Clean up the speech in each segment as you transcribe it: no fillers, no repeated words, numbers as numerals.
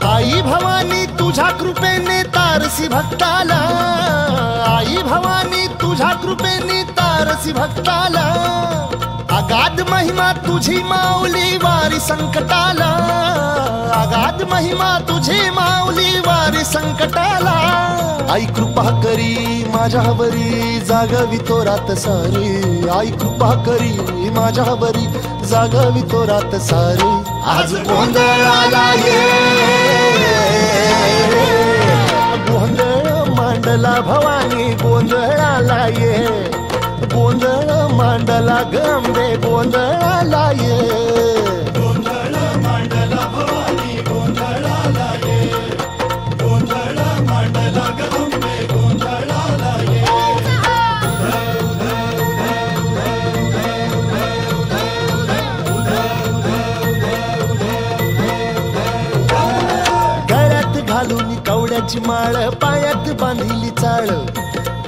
आई भवानी तुझ्या कृपेने तारसी भक्ताला, आई भवानी तुझ्या कृपेने तारसी भक्ताला, अगाध महिमा तुझी माऊली वारी संकटाला, अगाध महिमा तुझी माऊली वारी संकटाला। आई कृपा करी माझ्यावरी जागवी तो रात सारी, आई कृपा करी माझ्यावरी जागवी तो रात सारी। आज गोंधळ आला ये, गोंधळ मांडला भवानी गोंधळ आला ये, गोंधळ मांडला गंबे गोंधळ आला ये, गोंधळ मांडला भवानी गोंधळ आला ये, गोंधळ मांडला गंबे गोंधळ आला ये। गळ्यात घालून कवड्याची माळ, पायात बांधिली चाळ,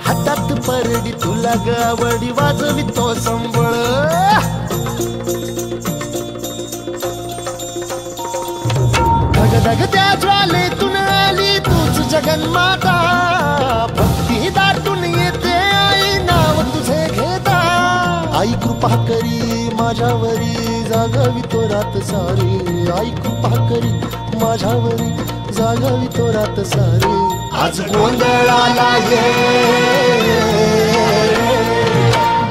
हातात परडी तुला गावडी वाजवी तो संबळ। धगधग त्या ज्वालेतून आली तूच जगन्माता, भक्ती दाटून येते आई नाव तुझे घेता। आई कृपा करी माझ्यावरी जागवी तो रात सारी, आई कृपा करी माझ्यावरी जागवी तो रात सारी। आज गोंधळ आला ये,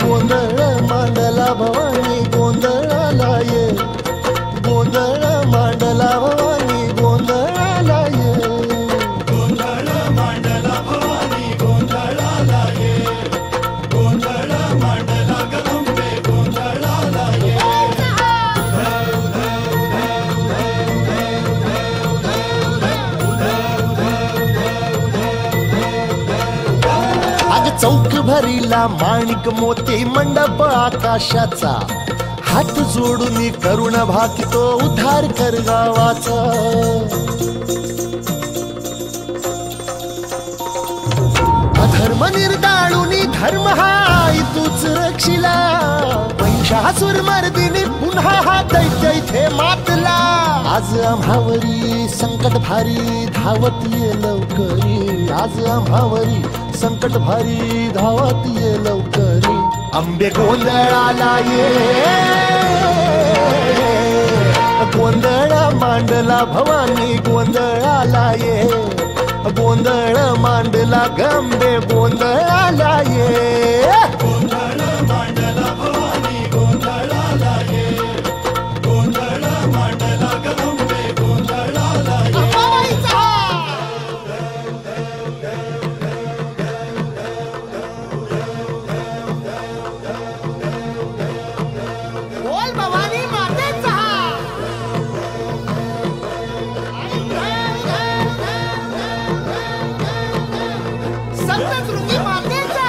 गोंधळ मांडला भवानी गोंधळ आला ये, गोंधळ मांडला भवानी गोंधळ आला ये, गोंधळ मांडला भवानी गोंधळ आला ये, गोंधळ मांडला गंबे गोंधळ आला ये। चौक भरीला माणिक मोती मंडप आकाशाचा, हात जोडून करुण भाकितो उद्धार कर गावाचा। अधर्म निर्दाळून धर्म हाय तूच रक्षिला, महिषासुर मर्दिनी पुन्हा हा दैत्य इथे मातला। आज आम्हावरी संकट भारी धावत ये लवकरी, आज आम्हावरी संकट भारी धावत ये लवकरी। अंबे गोंधळ आला ये, गोंधळ मांडला भवानी गोंधळ आला ये, गोंधळ मांडला गंबे गोंधळ आला ये, गोंधळ मांडला भवानी गोंधळ आला ये, गोंधळ मांडला गंबे गोंधळ आला ये। बोल भवानी मातेचा, संत श्रुती मातेचा।